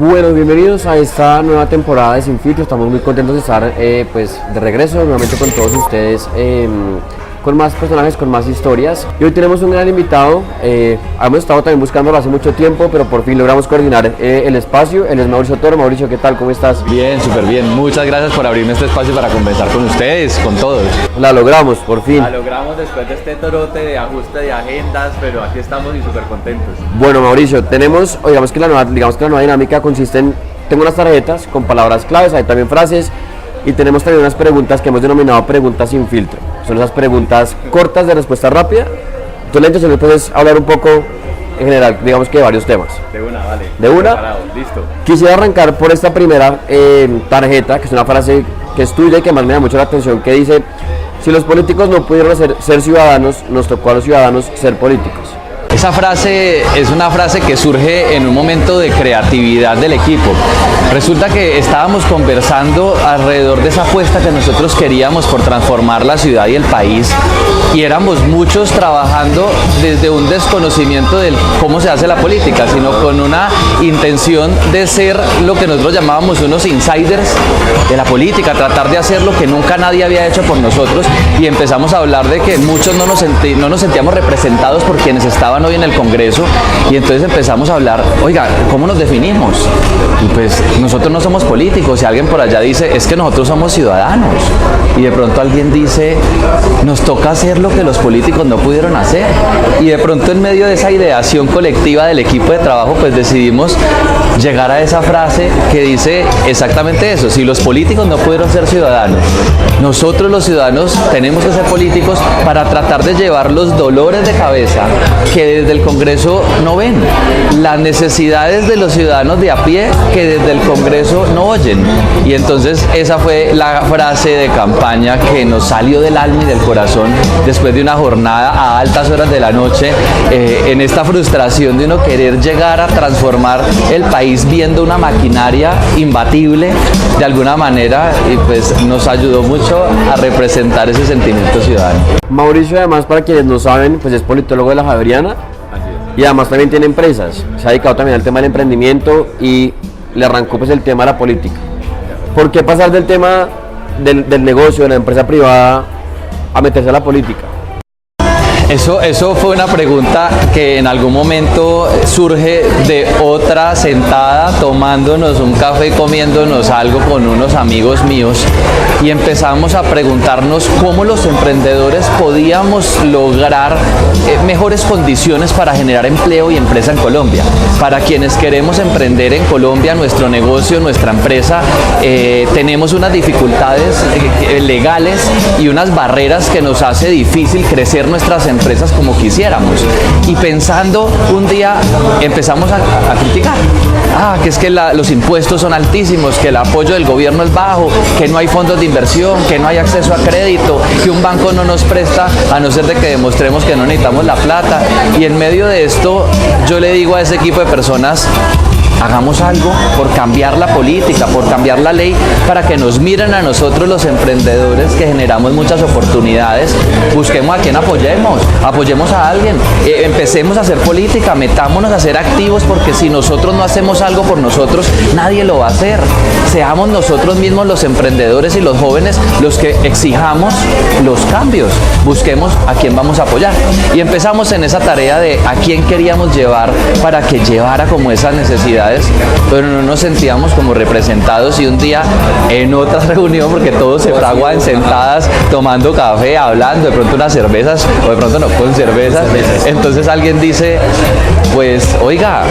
Bueno, bienvenidos a esta nueva temporada de Sin Filtro. Estamos muy contentos de estar pues de regreso nuevamente con todos ustedes, con más personajes, con más historias. Y hoy tenemos un gran invitado. Hemos estado también buscándolo hace mucho tiempo, pero por fin logramos coordinar el espacio. Él es Mauricio Toro. Mauricio, ¿qué tal? ¿Cómo estás? Bien, súper bien. Muchas gracias por abrirme este espacio para conversar con ustedes, con todos. La logramos, por fin. La logramos después de este torote de ajuste de agendas, pero aquí estamos y súper contentos. Bueno, Mauricio, tenemos, digamos que la nueva dinámica consiste en, tengo unas tarjetas con palabras claves, hay también frases, y tenemos también unas preguntas que hemos denominado preguntas sin filtro. Son esas preguntas cortas de respuesta rápida. Tú, la intención, puedes hablar un poco en general, digamos que de varios temas. De una, vale. ¿De una? Preparado, listo. Quisiera arrancar por esta primera tarjeta, que es una frase que es tuya y que más me da mucho la atención, que dice: si los políticos no pudieron ser ciudadanos, nos tocó a los ciudadanos ser políticos. Esa frase es una frase que surge en un momento de creatividad del equipo. Resulta que estábamos conversando alrededor de esa apuesta que nosotros queríamos por transformar la ciudad y el país, y éramos muchos trabajando desde un desconocimiento de cómo se hace la política, sino con una intención de ser lo que nosotros llamábamos unos insiders de la política, tratar de hacer lo que nunca nadie había hecho por nosotros, y empezamos a hablar de que muchos no nos sentíamos representados por quienes estaban hoy en el Congreso, y entonces empezamos a hablar, oiga, ¿cómo nos definimos? Y pues nosotros no somos políticos, y alguien por allá dice, es que nosotros somos ciudadanos, y de pronto alguien dice, nos toca hacer lo que los políticos no pudieron hacer, y de pronto en medio de esa ideación colectiva del equipo de trabajo, pues decidimos llegar a esa frase que dice exactamente eso: si los políticos no pudieron ser ciudadanos, nosotros los ciudadanos tenemos que ser políticos para tratar de llevar los dolores de cabeza que desde el Congreso no ven, las necesidades de los ciudadanos de a pie que desde el Congreso no oyen. Y entonces esa fue la frase de campaña que nos salió del alma y del corazón después de una jornada a altas horas de la noche, en esta frustración de uno querer llegar a transformar el país viendo una maquinaria imbatible de alguna manera, y pues nos ayudó mucho a representar ese sentimiento ciudadano. Mauricio, además, para quienes no saben, pues es politólogo de la Javeriana y además también tiene empresas. Se ha dedicado también al tema del emprendimiento y le arrancó pues el tema de la política. ¿Por qué pasar del tema del negocio, de la empresa privada, a meterse a la política? Eso fue una pregunta que en algún momento surge de otra sentada tomándonos un café y comiéndonos algo con unos amigos míos, y empezamos a preguntarnos cómo los emprendedores podíamos lograr mejores condiciones para generar empleo y empresa en Colombia. Para quienes queremos emprender en Colombia nuestro negocio, nuestra empresa, tenemos unas dificultades legales y unas barreras que nos hace difícil crecer nuestras empresas como quisiéramos. Y pensando, un día empezamos a criticar, que es que los impuestos son altísimos, que el apoyo del gobierno es bajo, que no hay fondos de inversión, que no hay acceso a crédito, que un banco no nos presta a no ser de que demostremos que no necesitamos la plata. Y en medio de esto yo le digo a ese equipo de personas: hagamos algo por cambiar la política, por cambiar la ley, para que nos miren a nosotros los emprendedores que generamos muchas oportunidades. Busquemos a quien apoyemos a alguien, empecemos a hacer política, metámonos a ser activos, porque si nosotros no hacemos algo por nosotros, nadie lo va a hacer. Seamos nosotros mismos los emprendedores y los jóvenes los que exijamos los cambios. Busquemos a quién vamos a apoyar. Y empezamos en esa tarea de a quién queríamos llevar para que llevara como esas necesidades, pero no nos sentíamos como representados. Y un día en otra reunión, porque todo se fragua en sentadas tomando café, hablando, de pronto unas cervezas, o de pronto no, con cervezas, entonces alguien dice, pues oiga,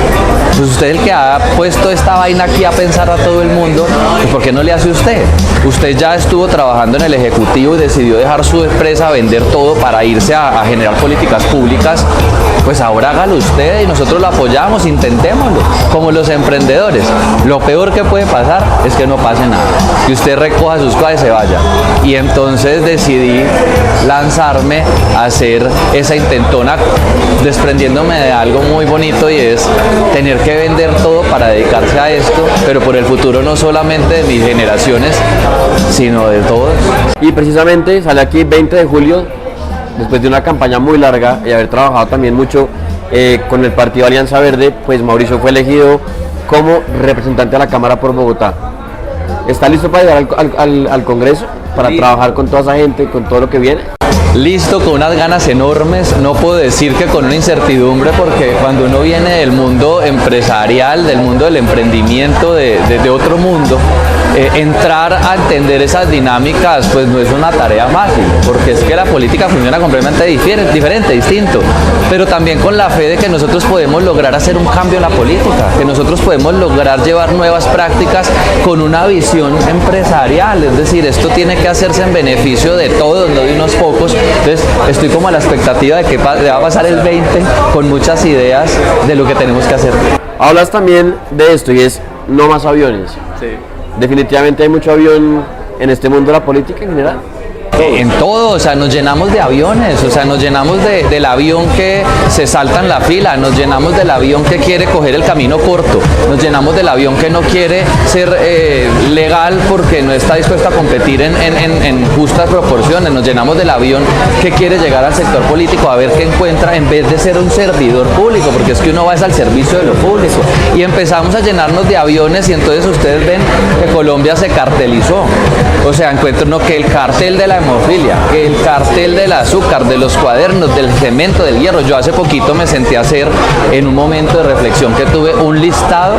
pues usted es el que ha puesto esta vaina aquí a pensar a todo el mundo, pues ¿por qué no le hace usted? Usted ya estuvo trabajando en el Ejecutivo y decidió dejar su empresa, vender todo para irse a generar políticas públicas, pues ahora hágalo usted y nosotros lo apoyamos, intentémoslo, como los emprendedores. Lo peor que puede pasar es que no pase nada, que usted recoja sus cosas y se vaya. Y entonces decidí lanzarme a hacer esa intentona, desprendiéndome de algo muy bonito, y es tener que vender todo para dedicarse a esto, pero por el futuro no solamente de mis generaciones, sino de todos. Y precisamente sale aquí 20 de julio, después de una campaña muy larga y haber trabajado también mucho con el partido Alianza Verde, pues Mauricio fue elegido como representante a la Cámara por Bogotá. ¿Está listo para llegar al Congreso? Para trabajar con toda esa gente, con todo lo que viene. Listo, con unas ganas enormes, no puedo decir que con una incertidumbre, porque cuando uno viene del mundo empresarial, del mundo del emprendimiento, de otro mundo, entrar a entender esas dinámicas pues no es una tarea fácil, porque es que la política funciona completamente diferente, distinto, pero también con la fe de que nosotros podemos lograr hacer un cambio en la política, que nosotros podemos lograr llevar nuevas prácticas con una visión empresarial, es decir, esto tiene que hacerse en beneficio de todos, no de unos pocos. Entonces estoy como a la expectativa de que va a pasar el 20 con muchas ideas de lo que tenemos que hacer. Hablas también de esto y es no más aviones. Sí. Definitivamente hay mucho avión en este mundo de la política en general. En todo, o sea, nos llenamos de aviones, o sea, nos llenamos del avión que se salta en la fila, nos llenamos del avión que quiere coger el camino corto, nos llenamos del avión que no quiere ser legal porque no está dispuesto a competir en justas proporciones, nos llenamos del avión que quiere llegar al sector político a ver qué encuentra en vez de ser un servidor público, porque es que uno va al servicio de lo público, y empezamos a llenarnos de aviones y entonces ustedes ven que Colombia se cartelizó, o sea, encuentra uno que el cartel de la hemofilia, que el cartel del azúcar, de los cuadernos, del cemento, del hierro. Yo hace poquito me senté a hacer, en un momento de reflexión que tuve, un listado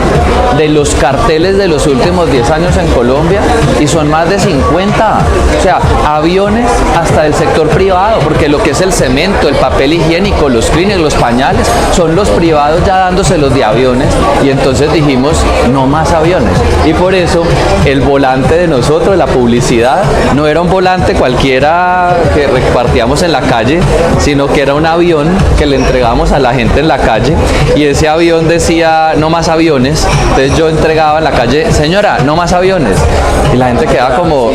de los carteles de los últimos 10 años en Colombia y son más de 50. O sea, aviones hasta del sector privado, porque lo que es el cemento, el papel higiénico, los cleaners, los pañales, son los privados ya dándoselos de aviones, y entonces dijimos, no más aviones. Y por eso el volante de nosotros, la publicidad, no era un volante cualquiera que repartíamos en la calle, sino que era un avión que le entregábamos a la gente en la calle, y ese avión decía no más aviones. Entonces yo entregaba en la calle, señora, no más aviones, y la gente quedaba como,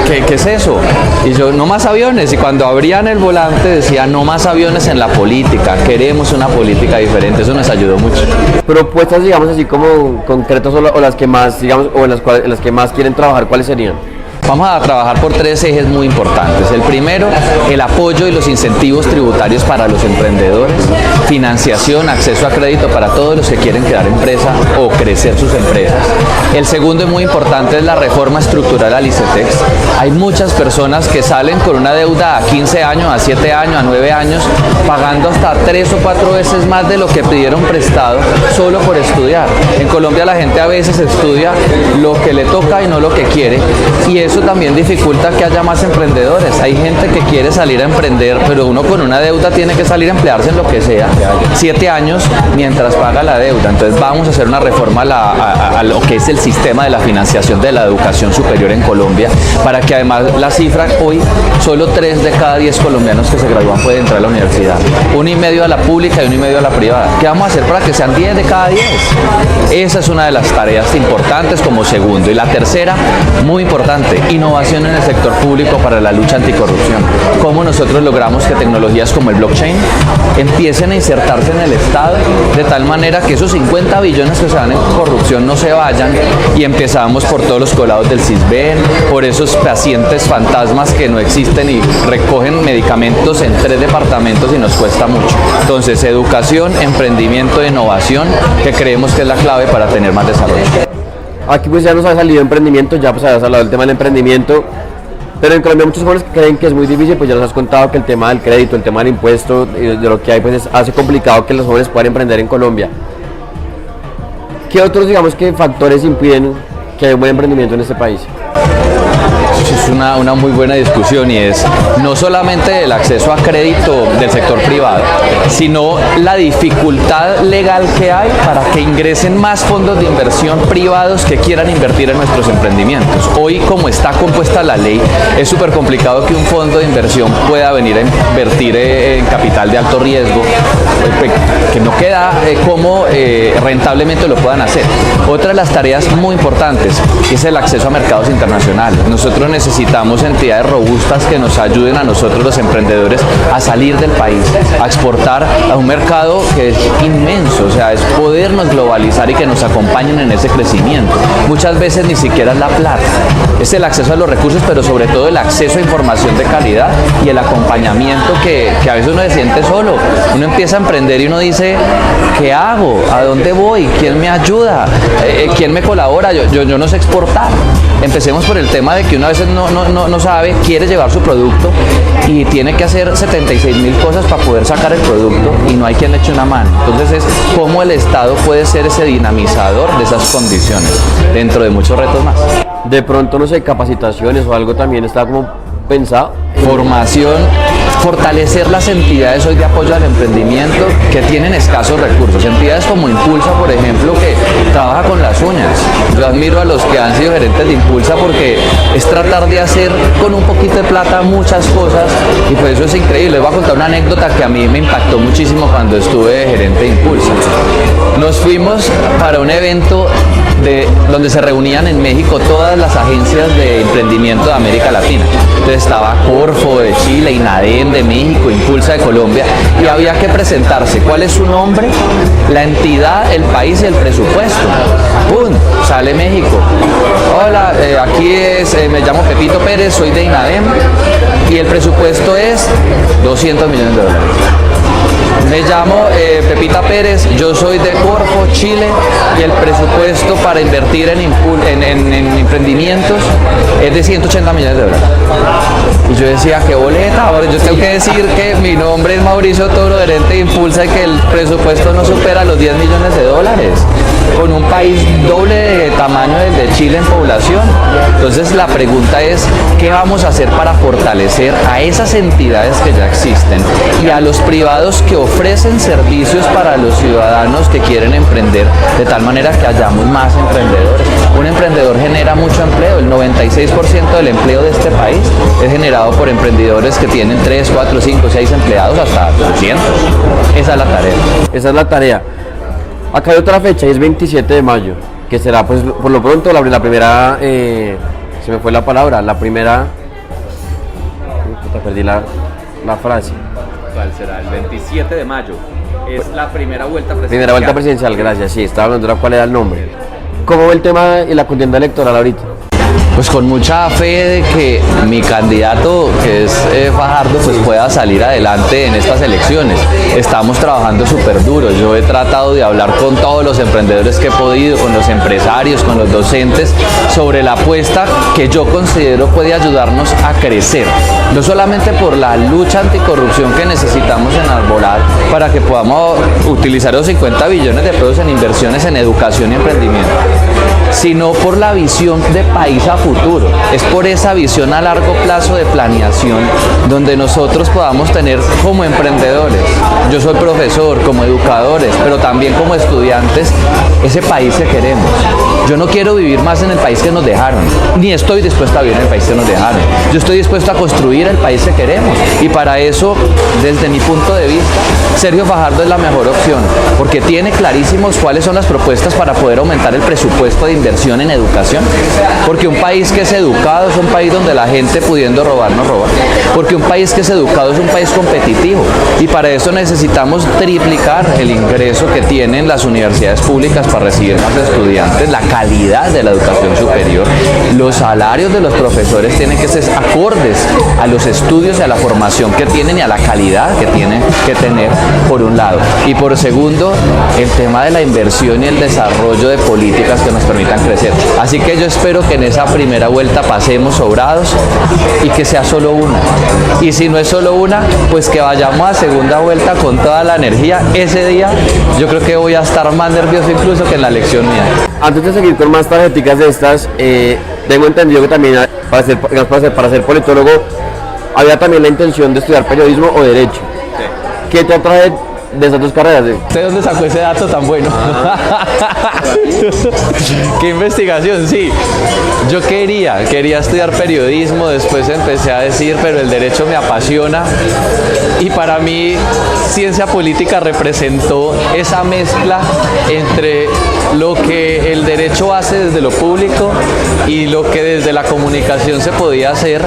¿qué es eso? Y yo, no más aviones, y cuando abrían el volante decía no más aviones en la política, queremos una política diferente. Eso nos ayudó mucho. Propuestas, digamos así como concretas, o las que más, digamos, o en las que más quieren trabajar, ¿cuáles serían? Vamos a trabajar por 3 ejes muy importantes. El primero, el apoyo y los incentivos tributarios para los emprendedores, financiación, acceso a crédito para todos los que quieren crear empresa o crecer sus empresas. El segundo y muy importante es la reforma estructural al ICETEX. Hay muchas personas que salen con una deuda a 15 años, a 7 años, a 9 años, pagando hasta 3 o 4 veces más de lo que pidieron prestado solo por estudiar. En Colombia la gente a veces estudia lo que le toca y no lo que quiere, y eso también dificulta que haya más emprendedores. Hay gente que quiere salir a emprender, pero uno con una deuda tiene que salir a emplearse en lo que sea, 7 años mientras paga la deuda. Entonces vamos a hacer una reforma a lo que es el sistema de la financiación de la educación superior en Colombia, para que además la cifra hoy, solo 3 de cada 10 colombianos que se gradúan pueden entrar a la universidad, 1,5 a la pública y 1,5 a la privada. ¿Qué vamos a hacer para que sean 10 de cada 10? Esa es una de las tareas importantes como segundo. Y la tercera, muy importante, innovación en el sector público para la lucha anticorrupción. Cómo nosotros logramos que tecnologías como el blockchain empiecen a insertarse en el Estado de tal manera que esos 50 billones que se dan en corrupción no se vayan, y empezamos por todos los colados del CISBEN, por esos pacientes fantasmas que no existen y recogen medicamentos en 3 departamentos y nos cuesta mucho. Entonces, educación, emprendimiento e innovación, que creemos que es la clave para tener más desarrollo. Aquí pues ya nos ha salido emprendimiento, ya pues habías hablado del tema del emprendimiento, pero en Colombia muchos jóvenes creen que es muy difícil, pues ya nos has contado que el tema del crédito, el tema del impuesto, de lo que hay, pues hace complicado que los jóvenes puedan emprender en Colombia. ¿Qué otros, digamos, que factores impiden que haya un buen emprendimiento en este país? Es una muy buena discusión, y es no solamente el acceso a crédito del sector privado, sino la dificultad legal que hay para que ingresen más fondos de inversión privados que quieran invertir en nuestros emprendimientos. Hoy, como está compuesta la ley, es súper complicado que un fondo de inversión pueda venir a invertir en capital de alto riesgo, que no queda como rentablemente lo puedan hacer. Otra de las tareas muy importantes es el acceso a mercados internacionales. Nosotros necesitamos entidades robustas que nos ayuden a nosotros los emprendedores a salir del país, a exportar a un mercado que es inmenso, o sea, es podernos globalizar y que nos acompañen en ese crecimiento. Muchas veces ni siquiera es la plata, es el acceso a los recursos, pero sobre todo el acceso a información de calidad y el acompañamiento que a veces uno se siente solo. Uno empieza a emprender emprender y uno dice, ¿qué hago? ¿A dónde voy? ¿Quién me ayuda? ¿Quién me colabora? Yo no sé exportar. Empecemos por el tema de que uno a veces no sabe, quiere llevar su producto y tiene que hacer 76.000 cosas para poder sacar el producto y no hay quien le eche una mano. Entonces es cómo el Estado puede ser ese dinamizador de esas condiciones dentro de muchos retos más. De pronto, no sé, capacitaciones o algo también está como pensado. Formación, fortalecer las entidades hoy de apoyo al emprendimiento que tienen escasos recursos. Entidades como Impulsa, por ejemplo, que trabaja con las uñas. Yo admiro a los que han sido gerentes de Impulsa porque es tratar de hacer con un poquito de plata muchas cosas y pues eso es increíble. Les voy a contar una anécdota que a mí me impactó muchísimo cuando estuve gerente de Impulsa. Nos fuimos para un evento donde se reunían en México todas las agencias de emprendimiento de América Latina. Entonces estaba Corfo de Chile, INADEM de México, Impulsa de Colombia y había que presentarse cuál es su nombre, la entidad, el país y el presupuesto. ¡Pum! Sale México. Hola, aquí me llamo Pepito Pérez, soy de INADEM y el presupuesto es $200 millones. Me llamo Pepita Pérez, yo soy de Corfo, Chile, y el presupuesto para invertir en emprendimientos es de $180 millones. Y yo decía, qué boleta, ahora yo tengo que decir que mi nombre es Mauricio Toro, gerente de Impulsa, y que el presupuesto no supera los $10 millones, con un país doble de tamaño del de Chile en población. Entonces la pregunta es, ¿qué vamos a hacer para fortalecer a esas entidades que ya existen y a los privados que ofrecen servicios para los ciudadanos que quieren emprender, de tal manera que hayamos más emprendedores? Un emprendedor genera mucho empleo, el 96% del empleo de este país es generado por emprendedores que tienen 3, 4, 5, 6 empleados hasta 300. Esa es la tarea. Esa es la tarea. Acá hay otra fecha y es 27 de mayo, que será pues por lo pronto la primera, se me fue la palabra, la primera, perdí la frase. ¿Cuál será? El 27 de mayo. Es la primera vuelta presidencial. Primera vuelta presidencial, gracias, sí, estaba hablando de cuál era el nombre. ¿Cómo ve el tema y la contienda electoral ahorita? Pues con mucha fe de que mi candidato, que es Fajardo, pues pueda salir adelante en estas elecciones. Estamos trabajando súper duro. Yo he tratado de hablar con todos los emprendedores que he podido, con los empresarios, con los docentes, sobre la apuesta que yo considero puede ayudarnos a crecer. No solamente por la lucha anticorrupción que necesitamos enarbolar para que podamos utilizar los 50 billones de pesos en inversiones en educación y emprendimiento, sino por la visión de país a futuro. Es por esa visión a largo plazo de planeación donde nosotros podamos tener como emprendedores, yo soy profesor, como educadores, pero también como estudiantes, ese país que queremos. Yo no quiero vivir más en el país que nos dejaron, ni estoy dispuesto a vivir en el país que nos dejaron. Yo estoy dispuesto a construir el país que queremos y para eso, desde mi punto de vista, Sergio Fajardo es la mejor opción, porque tiene clarísimos cuáles son las propuestas para poder aumentar el presupuesto de inversión en educación, porque un país que es educado es un país donde la gente pudiendo robar no roba, porque un país que es educado es un país competitivo y para eso necesitamos triplicar el ingreso que tienen las universidades públicas para recibir más estudiantes, la calidad de la educación superior, los salarios de los profesores tienen que ser acordes a los estudios y a la formación que tienen y a la calidad que tienen que tener, por un lado, y por segundo, el tema de la inversión y el desarrollo de políticas que nos permitan crecer. Así que yo espero que en esa primera vuelta pasemos sobrados y que sea solo una, y si no es solo una, pues que vayamos a segunda vuelta con toda la energía. Ese día yo creo que voy a estar más nervioso incluso que en la elección mía. Antes de seguir con más tarjeticas de estas, tengo entendido que también para ser politólogo había también la intención de estudiar periodismo o derecho. Sí. ¿Qué te atrae de esas dos carreras? ¿De dónde sacó ese dato tan bueno? ¿Qué investigación? Sí, yo quería estudiar periodismo, después empecé a decir, pero el derecho me apasiona y para mí ciencia política representó esa mezcla entre lo que el derecho hace desde lo público y lo que desde la comunicación se podía hacer,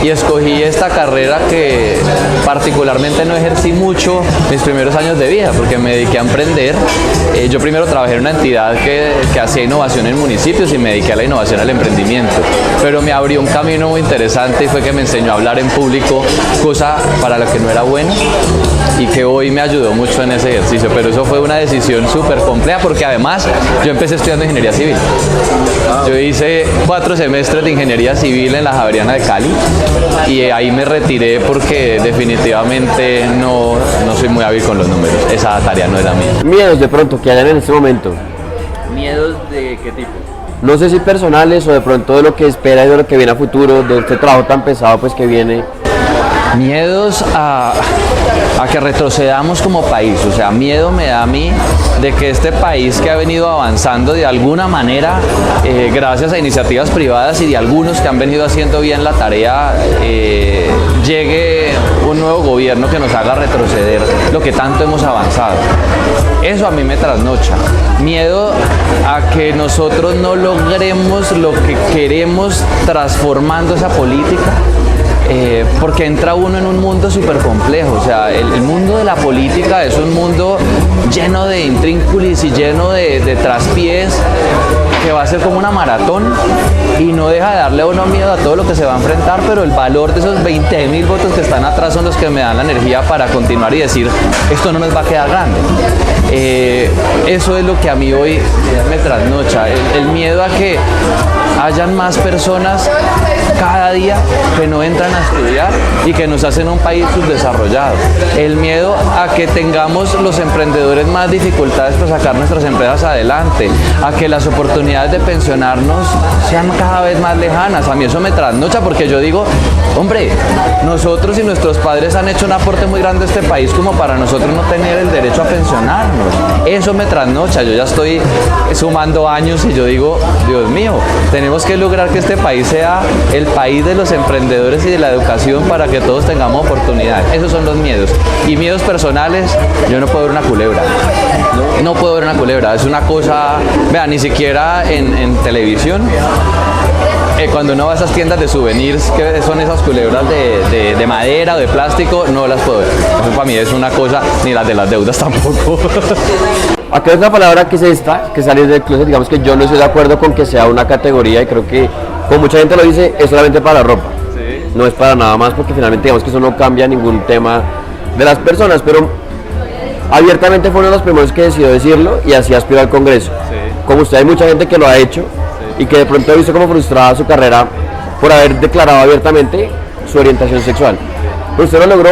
y escogí esta carrera que particularmente no ejercí mucho mis primeros años de vida porque me dediqué a emprender. Yo primero trabajé en una entidad que hacía innovación en municipios y me dediqué a la innovación, al emprendimiento, pero me abrió un camino muy interesante y fue que me enseñó a hablar en público, cosa para la que no era bueno y que hoy me ayudó mucho en ese ejercicio, pero eso fue una decisión súper compleja porque además yo empecé estudiando ingeniería civil. Yo hice 4 semestres de ingeniería civil en la Javeriana de Cali y ahí me retiré porque definitivamente no soy muy hábil con los números, esa tarea no es la mía. Miedos de pronto que hayan en este momento. ¿Miedos de qué tipo? No sé si personales o de pronto de lo que espera y de lo que viene a futuro, de este trabajo tan pesado pues que viene. Miedos a que retrocedamos como país, o sea, miedo me da a mí de que este país que ha venido avanzando de alguna manera, gracias a iniciativas privadas y de algunos que han venido haciendo bien la tarea, llegue un nuevo gobierno que nos haga retroceder lo que tanto hemos avanzado. Eso a mí me trasnocha. Miedo a que nosotros no logremos lo que queremos transformando esa política. Porque entra uno en un mundo súper complejo, o sea, el mundo de la política es un mundo lleno de intrínculis y lleno de traspiés que va a ser como una maratón y no deja de darle a uno miedo a todo lo que se va a enfrentar, pero el valor de esos 20.000 votos que están atrás son los que me dan la energía para continuar y decir, esto no nos va a quedar grande. Eso es lo que a mí hoy me trasnocha, el miedo a que hayan más personas cada día que no entran a estudiar y que nos hacen un país subdesarrollado. El miedo a que tengamos los emprendedores más dificultades para sacar nuestras empresas adelante, a que las oportunidades de pensionarnos sean cada vez más lejanas. A mí eso me trasnocha porque yo digo, hombre, nosotros y nuestros padres han hecho un aporte muy grande a este país como para nosotros no tener el derecho a pensionarnos. Eso me trasnocha, yo ya estoy sumando años y yo digo, Dios mío, tenemos que lograr que este país sea el país de los emprendedores y de la educación para que todos tengamos oportunidades. Esos son los miedos. Y miedos personales, yo no puedo ver una culebra. No puedo ver una culebra. Es una cosa, vea, ni siquiera en televisión. Cuando uno va a esas tiendas de souvenirs que son esas culebras de madera o de plástico, no las puedo ver. Eso para mí es una cosa, ni las de las deudas tampoco. Acá es una palabra que es esta, que sale del closet, digamos que yo no estoy de acuerdo con que sea una categoría y creo que, como mucha gente lo dice, es solamente para la ropa. Sí. No es para nada más porque finalmente digamos que eso no cambia ningún tema de las personas, pero abiertamente fue uno de los primeros que decidió decirlo y así aspiró al Congreso. Sí. Como usted hay mucha gente que lo ha hecho y que de pronto ha visto como frustrada su carrera por haber declarado abiertamente su orientación sexual. Pero usted lo logró,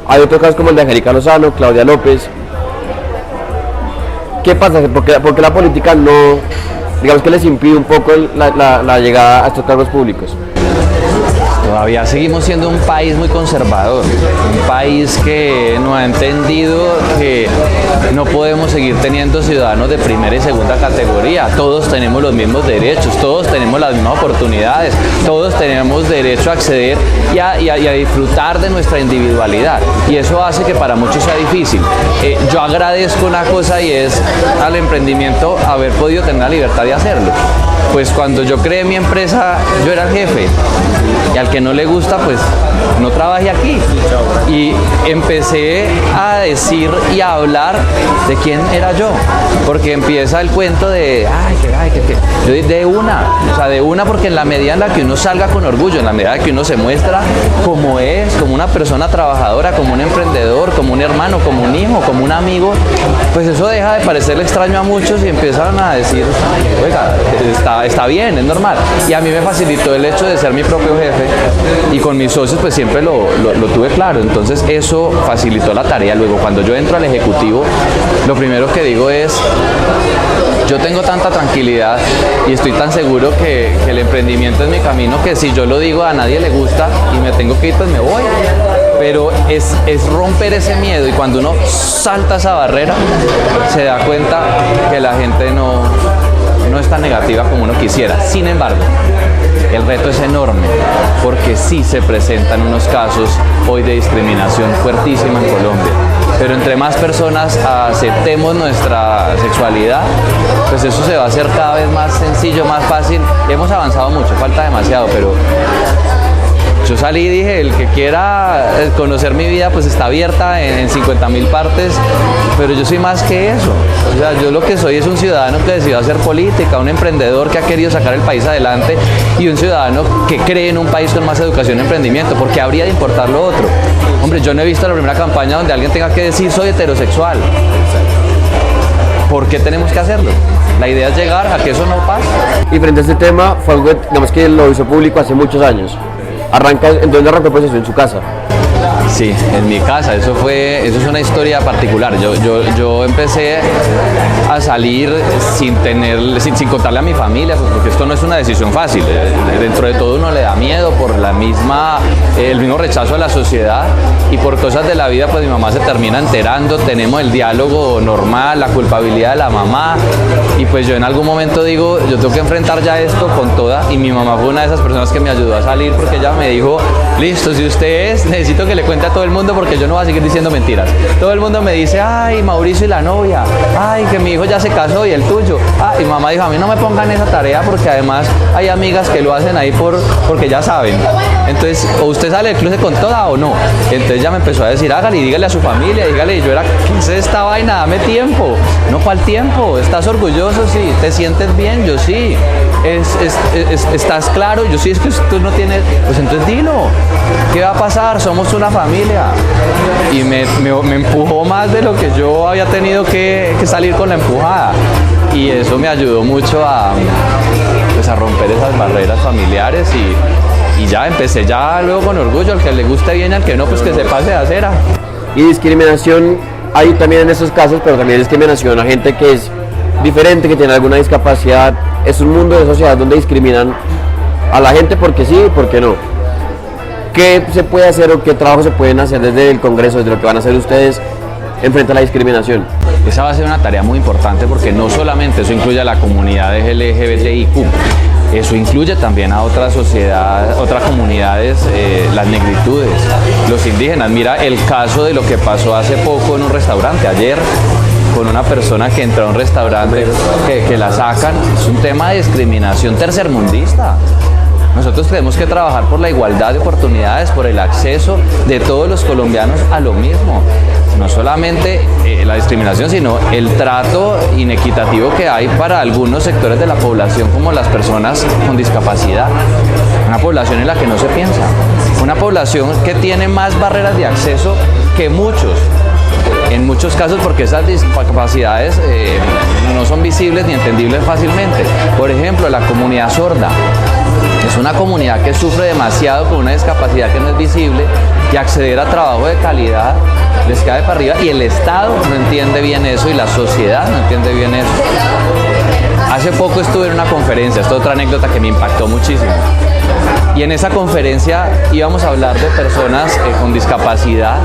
hay otros casos como el de Angélica Lozano, Claudia López. ¿Qué pasa? ¿Por qué la política no, digamos que les impide un poco la llegada a estos cargos públicos? Todavía seguimos siendo un país muy conservador, un país que no ha entendido que no podemos seguir teniendo ciudadanos de primera y segunda categoría. Todos tenemos los mismos derechos, todos tenemos las mismas oportunidades, todos tenemos derecho a acceder y a disfrutar de nuestra individualidad. Y eso hace que para muchos sea difícil. Yo agradezco una cosa y es al emprendimiento haber podido tener la libertad de hacerlo. Pues cuando yo creé mi empresa, yo era el jefe y al que no le gusta, pues no trabaje aquí. Y empecé a decir y a hablar de quién era yo, porque empieza el cuento de, yo de una, porque en la medida en la que uno salga con orgullo, en la medida en que uno se muestra como es, como una persona trabajadora, como un emprendedor, como un hermano, como un hijo, como un amigo, pues eso deja de parecerle extraño a muchos y empiezan a decir, oiga, está bien, es normal. Y a mí me facilitó el hecho de ser mi propio jefe y con mis socios pues siempre lo tuve claro. Entonces eso facilitó la tarea. Luego cuando yo entro al ejecutivo, lo primero que digo es, yo tengo tanta tranquilidad y estoy tan seguro que el emprendimiento es mi camino que si yo lo digo a nadie le gusta y me tengo que ir, pues me voy. Pero es romper ese miedo y cuando uno salta esa barrera se da cuenta que la gente no es tan negativa como uno quisiera. Sin embargo, el reto es enorme porque sí se presentan unos casos hoy de discriminación fuertísima en Colombia. Pero entre más personas aceptemos nuestra sexualidad, pues eso se va a hacer cada vez más sencillo, más fácil. Hemos avanzado mucho, falta demasiado, pero Yo salí y dije, el que quiera conocer mi vida pues está abierta en 50.000 partes, pero yo soy más que eso. O sea, yo lo que soy es un ciudadano que decidió hacer política, un emprendedor que ha querido sacar el país adelante y un ciudadano que cree en un país con más educación y emprendimiento, porque habría de importar lo otro. Hombre, yo no he visto la primera campaña donde alguien tenga que decir soy heterosexual. ¿Por qué tenemos que hacerlo? La idea es llegar a que eso no pase. Y frente a este tema, fue algo, digamos, que lo hizo público hace muchos años. ¿En dónde arrancó el proceso? ¿En su casa? Sí, en mi casa, eso es una historia particular. Yo empecé a salir sin contarle a mi familia, pues, porque esto no es una decisión fácil. Dentro de todo uno le da miedo por el mismo rechazo de la sociedad, y por cosas de la vida pues mi mamá se termina enterando, tenemos el diálogo normal, la culpabilidad de la mamá, y pues yo en algún momento digo, yo tengo que enfrentar ya esto con toda, y mi mamá fue una de esas personas que me ayudó a salir, porque ella me dijo, listo, si usted necesito que le cuente a todo el mundo porque yo no voy a seguir diciendo mentiras. Todo el mundo me dice, ay, Mauricio y la novia, ay, que mi hijo ya se casó y el tuyo. Y mamá dijo, a mí no me pongan esa tarea porque además hay amigas que lo hacen ahí porque ya saben. Entonces, o usted sale del closet con toda o no. Entonces ya me empezó a decir, hágale y dígale a su familia, dígale. Y yo era, ¿qué es esta vaina? Dame tiempo. No, ¿cuál tiempo? ¿Estás orgulloso? Sí. ¿Te sientes bien? Yo sí. ¿Estás claro? Yo sí. Es que tú no tienes, pues entonces dilo. ¿Qué va a pasar? Somos una familia. Y me empujó más de lo que yo había tenido que salir con la empujada. Y eso me ayudó mucho a romper esas barreras familiares y ya empecé ya luego con orgullo. Al que le guste bien, al que no, pues que se pase de acera. Y discriminación hay también en estos casos, pero también discriminación a gente que es diferente, que tiene alguna discapacidad. Es un mundo de sociedad donde discriminan a la gente porque sí y porque no. ¿Qué se puede hacer o qué trabajo se pueden hacer desde el Congreso, desde lo que van a hacer ustedes en frente a la discriminación? Esa va a ser una tarea muy importante porque no solamente eso incluye a la comunidad LGBTIQ, eso incluye también a otras comunidades, las negritudes, los indígenas. Mira el caso de lo que pasó hace poco en un restaurante, ayer, con una persona que entró a un restaurante que la sacan. Es un tema de discriminación tercermundista. Nosotros tenemos que trabajar por la igualdad de oportunidades, por el acceso de todos los colombianos a lo mismo. No solamente la discriminación, sino el trato inequitativo que hay para algunos sectores de la población, como las personas con discapacidad. Una población en la que no se piensa. Una población que tiene más barreras de acceso que muchos. En muchos casos porque esas discapacidades no son visibles ni entendibles fácilmente. Por ejemplo, la comunidad sorda. Es una comunidad que sufre demasiado con una discapacidad que no es visible, y acceder a trabajo de calidad les cae para arriba, y el Estado no entiende bien eso y la sociedad no entiende bien eso. Hace poco estuve en una conferencia, esta es otra anécdota que me impactó muchísimo, y en esa conferencia íbamos a hablar de personas con discapacidad.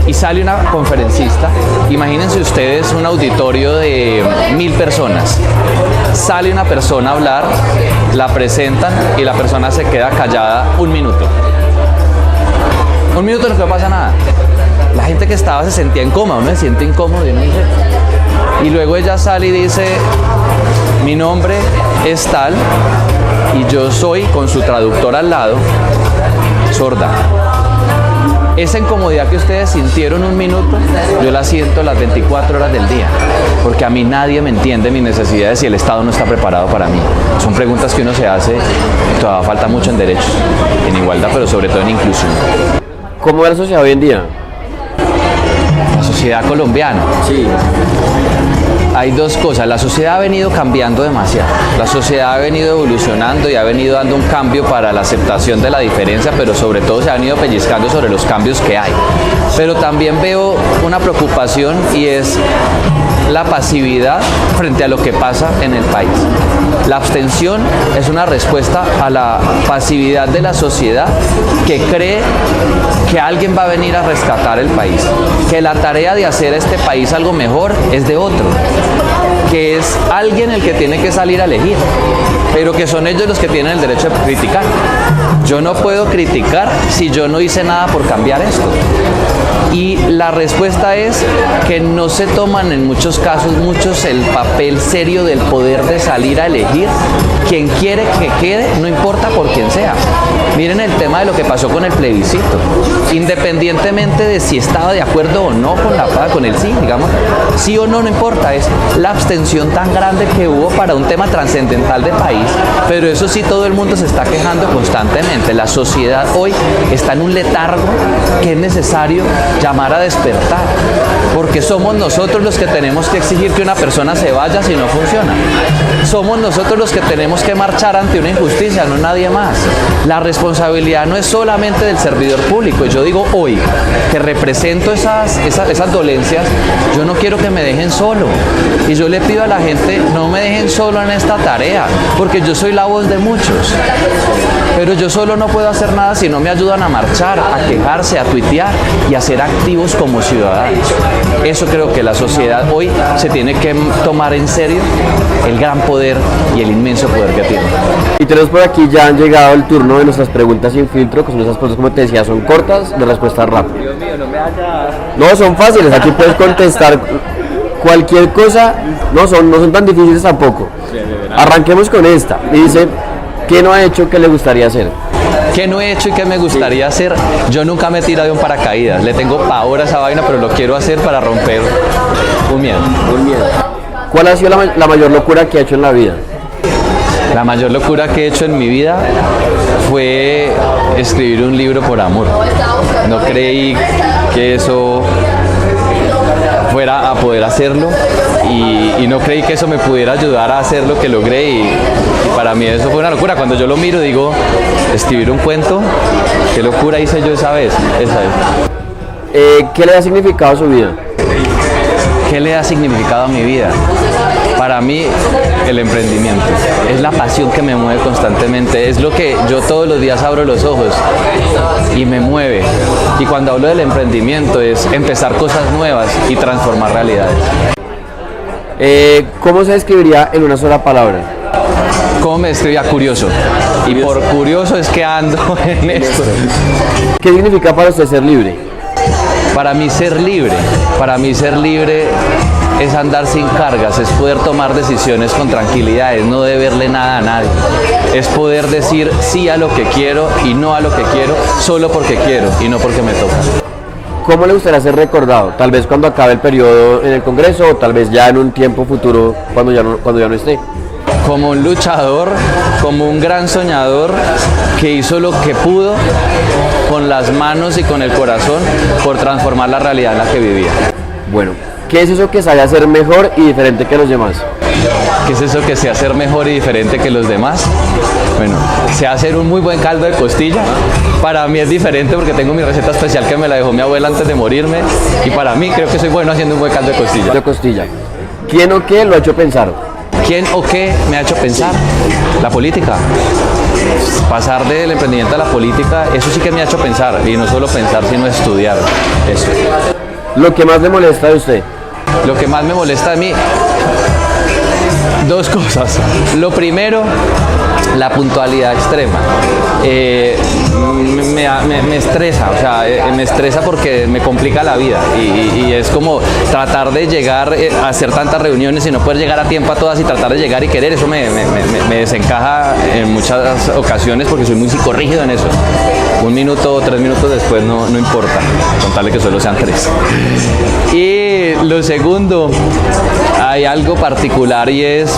Y sale una conferencista, imagínense ustedes un auditorio de 1000 personas, sale una persona a hablar, la presentan y la persona se queda callada un minuto. Un minuto en el que no pasa nada. La gente que estaba se sentía en coma, uno se siente incómodo y uno dice, y luego ella sale y dice, mi nombre es tal y yo soy, con su traductor al lado, sorda. Esa incomodidad que ustedes sintieron un minuto, yo la siento las 24 horas del día, porque a mí nadie me entiende mis necesidades y el Estado no está preparado para mí. Son preguntas que uno se hace, todavía falta mucho en derechos, en igualdad, pero sobre todo en inclusión. ¿Cómo es la sociedad hoy en día? La sociedad colombiana. Sí. Hay dos cosas, la sociedad ha venido cambiando demasiado, la sociedad ha venido evolucionando y ha venido dando un cambio para la aceptación de la diferencia, pero sobre todo se han ido pellizcando sobre los cambios que hay. Pero también veo una preocupación, y es la pasividad frente a lo que pasa en el país. La abstención es una respuesta a la pasividad de la sociedad, que cree que alguien va a venir a rescatar el país, que la tarea de hacer este país algo mejor es de otro, que es alguien el que tiene que salir a elegir, pero que son ellos los que tienen el derecho de criticar. Yo no puedo criticar si yo no hice nada por cambiar esto. Y La respuesta es que no se toman en muchos casos el papel serio del poder de salir a elegir quien quiere que quede, no importa por quién sea. Miren el tema de lo que pasó con el plebiscito. Independientemente de si estaba de acuerdo o no con el sí, digamos, sí o no, no importa, es la abstención tan grande que hubo para un tema trascendental del país, pero eso sí, todo el mundo se está quejando constantemente. La sociedad hoy está en un letargo que es necesario llamar a despertar, porque somos nosotros los que tenemos que exigir que una persona se vaya si no funciona. Somos nosotros los que tenemos que marchar ante una injusticia, no nadie más. La responsabilidad no es solamente del servidor público. Yo digo hoy que represento esas dolencias, yo no quiero que me dejen solo. Y yo le pido a la gente, no me dejen solo en esta tarea, porque yo soy la voz de muchos. Pero yo solo no puedo hacer nada si no me ayudan a marchar, a quejarse, a tuitear y a ser activos como ciudadanos. Eso creo que la sociedad hoy se tiene que tomar en serio, el gran poder y el inmenso poder que tiene. Y tenemos por aquí, ya han llegado el turno de nuestras preguntas sin filtro, que son esas preguntas, como te decía, son cortas, de respuesta rápida. Dios mío, no me haya... No, son fáciles, aquí puedes contestar cualquier cosa, no son tan difíciles tampoco. Arranquemos con esta, y dice, ¿qué no ha hecho que le gustaría hacer? ¿Qué no he hecho y qué me gustaría hacer? Yo nunca me he tirado de un paracaídas, le tengo pavor a esa vaina, pero lo quiero hacer para romper un miedo. ¿Cuál ha sido la mayor locura que ha hecho en la vida? La mayor locura que he hecho en mi vida fue escribir un libro por amor. No creí que eso fuera a poder hacerlo y no creí que eso me pudiera ayudar a hacer lo que logré y para mí eso fue una locura. Cuando yo lo miro digo, escribir un cuento, qué locura hice yo esa vez. ¿Qué le da significado a su vida? ¿Qué le da significado a mi vida? Para mí, el emprendimiento. Es la pasión que me mueve constantemente. Es lo que yo todos los días abro los ojos y me mueve. Y cuando hablo del emprendimiento es empezar cosas nuevas y transformar realidades. ¿Cómo se describiría en una sola palabra? ¿Cómo me describía? Curioso. Y por curioso es que ando en esto. ¿Qué significa para usted ser libre? Para mí ser libre es andar sin cargas, es poder tomar decisiones con tranquilidad, es no deberle nada a nadie, es poder decir sí a lo que quiero y no a lo que quiero, solo porque quiero y no porque me toca. ¿Cómo le gustaría ser recordado? Tal vez cuando acabe el periodo en el Congreso o tal vez ya en un tiempo futuro cuando ya no esté. Como un luchador, como un gran soñador que hizo lo que pudo con las manos y con el corazón por transformar la realidad en la que vivía. Bueno, ¿qué es eso que sabe hacer mejor y diferente que los demás? ¿Qué es eso que sé hacer mejor y diferente que los demás? Bueno, sé hacer un muy buen caldo de costilla. Para mí es diferente porque tengo mi receta especial que me la dejó mi abuela antes de morirme y para mí creo que soy bueno haciendo un buen caldo de costilla. De costilla. ¿Quién o qué lo ha hecho pensar? ¿Quién o qué me ha hecho pensar? La política. Pasar del emprendimiento a la política, eso sí que me ha hecho pensar, y no solo pensar, sino estudiar eso. ¿Lo que más le molesta de usted? Lo que más me molesta de mí, dos cosas. Lo primero, la puntualidad extrema. Me estresa, o sea, me estresa porque me complica la vida y es como tratar de llegar a hacer tantas reuniones y no poder llegar a tiempo a todas y tratar de llegar y querer, eso me desencaja en muchas ocasiones porque soy muy psicorrígido en eso. 1 minuto o 3 minutos después no importa, contarle que solo sean 3. Y lo segundo, hay algo particular y es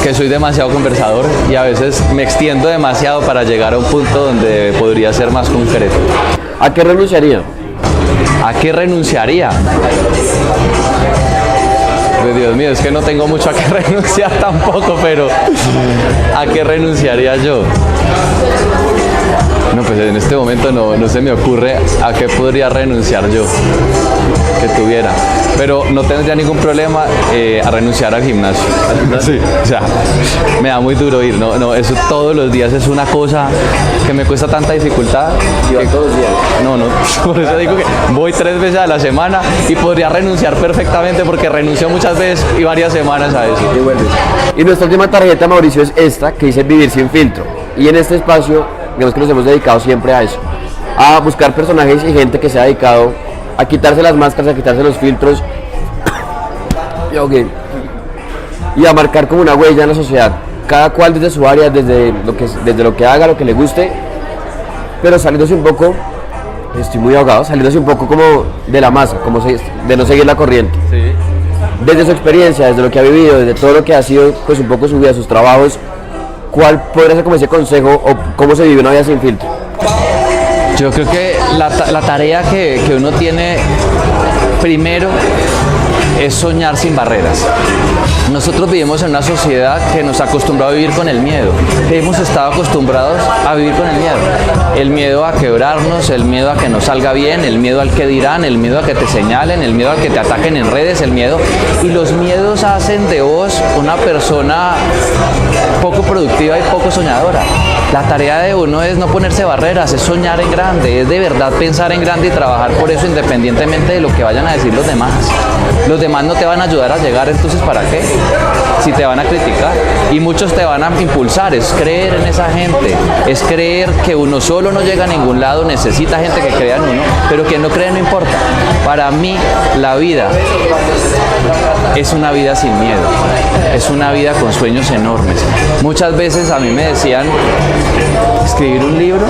que soy demasiado conversador y a veces me extiendo demasiado para llegar a un punto donde podría ser más concreto. ¿A qué renunciaría? ¿A qué renunciaría? Pues Dios mío, es que no tengo mucho a qué renunciar tampoco, pero ¿a qué renunciaría yo? No, pues en este momento no se me ocurre a qué podría renunciar yo que tuviera, pero no tendría ningún problema a renunciar al gimnasio. Sí, o sea, me da muy duro ir, no, eso todos los días es una cosa que me cuesta tanta dificultad. Que todos los días. No, por eso digo que voy 3 veces a la semana y podría renunciar perfectamente porque renuncio muchas veces y varias semanas a eso. Y vuelves. Y nuestra última tarjeta, Mauricio, es esta, que dice Vivir sin filtro. Y en este espacio, digamos que nos hemos dedicado siempre a eso, a buscar personajes y gente que se ha dedicado a quitarse las máscaras, a quitarse los filtros y a marcar como una huella en la sociedad, cada cual desde su área, desde lo que haga, lo que le guste, pero saliéndose un poco, estoy muy ahogado, saliéndose un poco como de la masa, de no seguir la corriente. Sí. Desde su experiencia, desde lo que ha vivido, desde todo lo que ha sido pues un poco su vida, sus trabajos, ¿cuál podría ser como ese consejo o cómo se vive una vida sin filtro? Yo creo que la tarea que uno tiene primero es soñar sin barreras. Nosotros vivimos en una sociedad que nos ha acostumbrado a vivir con el miedo. Hemos estado acostumbrados a vivir con el miedo. El miedo a quebrarnos, el miedo a que no salga bien, el miedo al que dirán, el miedo a que te señalen, el miedo a que te ataquen en redes, el miedo. Y los miedos hacen de vos una persona poco productiva y poco soñadora. La tarea de uno es no ponerse barreras, es soñar en grande, es de verdad pensar en grande y trabajar por eso independientemente de lo que vayan a decir los demás. Los demás no te van a ayudar a llegar, entonces ¿para qué? Si te van a criticar. Y muchos te van a impulsar, es creer en esa gente, es creer que uno solo no llega a ningún lado, necesita gente que crea en uno, pero quien no cree no importa. Para mí la vida es una vida sin miedo, es una vida con sueños enormes. Muchas veces a mí me decían, escribir un libro,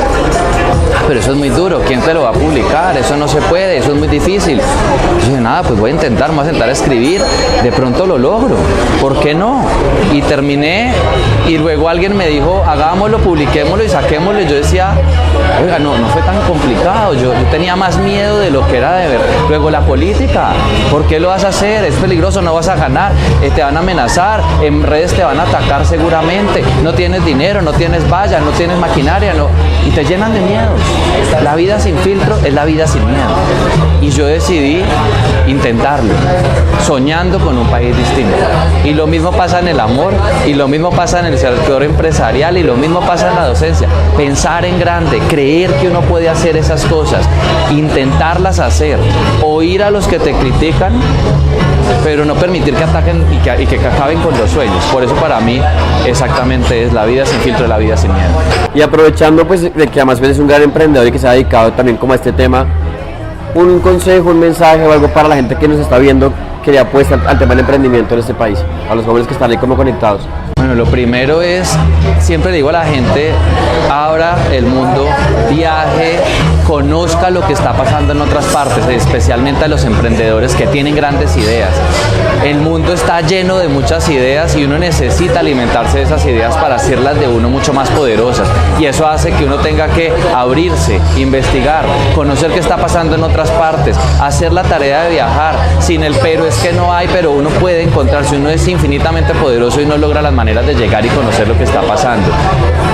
pero eso es muy duro, ¿quién te lo va a publicar? Eso no se puede, eso es muy difícil. Yo dije, nada, pues voy a intentar, me voy a sentar a escribir, de pronto lo logro, ¿por qué no? Y terminé, y luego alguien me dijo, hagámoslo, publiquémoslo y saquémoslo, y yo decía, oiga, no fue tan complicado, yo tenía más miedo de lo que era de ver. Luego la política, ¿por qué lo vas a hacer? Es peligroso, no vas a ganar, te van a amenazar, en redes te van a atacar seguramente, no tienes dinero, no tienes vallas, no tienes maquinaria, y te llenan de miedos. La vida sin filtro es la vida sin miedo. Y yo decidí intentarlo, soñando con un país distinto. Y lo mismo pasa en el amor, y lo mismo pasa en el sector empresarial, y lo mismo pasa en la docencia. Pensar en grande, creer que uno puede hacer esas cosas, intentarlas hacer, oír a los que te critican, pero no permitir que ataquen y que acaben con los sueños. Por eso para mí exactamente es la vida sin filtro, la vida sin miedo. Y aprovechando pues de que además eres un gran emprendedor y que se ha dedicado también como a este tema, un consejo, un mensaje o algo para la gente que nos está viendo que le apuesta al tema del emprendimiento en este país, a los jóvenes que están ahí como conectados. Bueno, lo primero es, siempre le digo a la gente, abra el mundo, viaje, conozca lo que está pasando en otras partes, especialmente a los emprendedores que tienen grandes ideas. El mundo está lleno de muchas ideas y uno necesita alimentarse de esas ideas para hacerlas de uno mucho más poderosas. Y eso hace que uno tenga que abrirse, investigar, conocer qué está pasando en otras partes, hacer la tarea de viajar. Sin el pero es que no hay, pero uno puede encontrarse, uno es infinitamente poderoso y no logra las maneras de llegar y conocer lo que está pasando.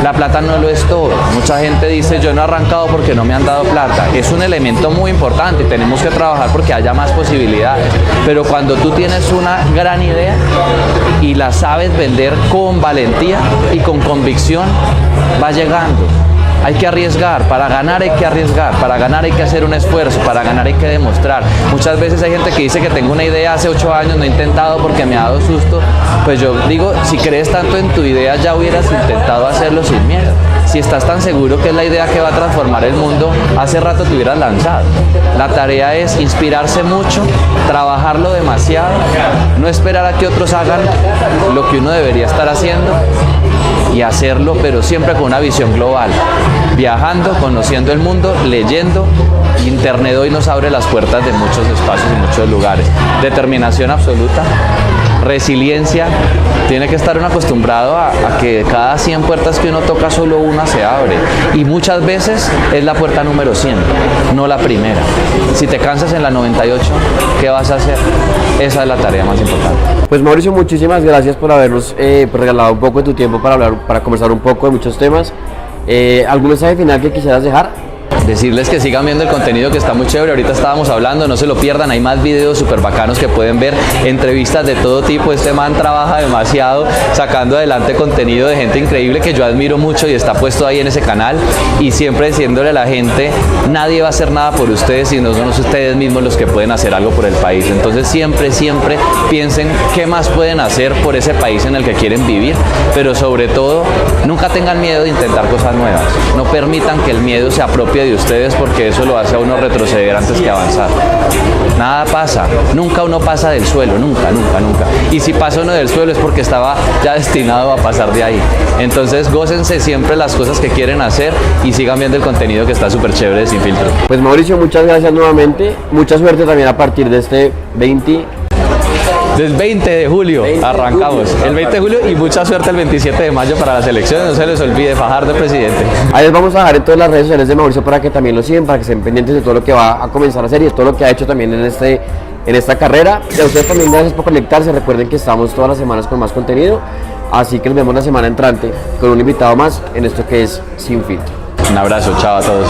La plata no lo es todo. Mucha gente dice, yo no he arrancado porque no me han dado plata. Es un elemento muy importante, tenemos que trabajar porque haya más posibilidades. Pero cuando tú tienes una gran idea y la sabes vender con valentía y con convicción, va llegando. Hay que arriesgar, para ganar hay que arriesgar, para ganar hay que hacer un esfuerzo, para ganar hay que demostrar. Muchas veces hay gente que dice que tengo una idea hace 8 años, no he intentado porque me ha dado susto. Pues yo digo, si crees tanto en tu idea ya hubieras intentado hacerlo sin miedo. Si estás tan seguro que es la idea que va a transformar el mundo, hace rato te hubieras lanzado. La tarea es inspirarse mucho, trabajarlo demasiado, no esperar a que otros hagan lo que uno debería estar haciendo y hacerlo, pero siempre con una visión global, viajando, conociendo el mundo, leyendo. Internet hoy nos abre las puertas de muchos espacios y muchos lugares. Determinación absoluta, resiliencia. Tiene que estar uno acostumbrado a que de cada 100 puertas que uno toca, solo una se abre. Y muchas veces es la puerta número 100, no la primera. Si te cansas en la 98, ¿qué vas a hacer? Esa es la tarea más importante. Pues Mauricio, muchísimas gracias por habernos regalado un poco de tu tiempo para conversar un poco de muchos temas. ¿Algún mensaje final que quisieras dejar? Decirles que sigan viendo el contenido, que está muy chévere. Ahorita estábamos hablando, no se lo pierdan, hay más videos súper bacanos que pueden ver, entrevistas de todo tipo. Este man trabaja demasiado sacando adelante contenido de gente increíble que yo admiro mucho y está puesto ahí en ese canal, y siempre diciéndole a la gente, nadie va a hacer nada por ustedes si no son ustedes mismos los que pueden hacer algo por el país. Entonces siempre piensen qué más pueden hacer por ese país en el que quieren vivir, pero sobre todo nunca tengan miedo de intentar cosas nuevas. No permitan que el miedo se apropie de de ustedes porque eso lo hace a uno retroceder antes que avanzar. Nada pasa, nunca uno pasa del suelo, nunca. Y si pasa uno del suelo es porque estaba ya destinado a pasar de ahí. Entonces gócense siempre las cosas que quieren hacer y sigan viendo el contenido que está súper chévere de Sin Filtro. Pues Mauricio, muchas gracias nuevamente, mucha suerte también a partir de este 20. Del 20 de julio arrancamos, el 20 de julio y mucha suerte el 27 de mayo para las elecciones, no se les olvide, Fajardo presidente. Ahí les vamos a dejar en todas las redes sociales de Mauricio para que también lo sigan, para que estén pendientes de todo lo que va a comenzar a hacer y de todo lo que ha hecho también en esta carrera. Y a ustedes también gracias por conectarse, recuerden que estamos todas las semanas con más contenido, así que nos vemos la semana entrante con un invitado más en esto que es Sin Filtro. Un abrazo, chao a todos.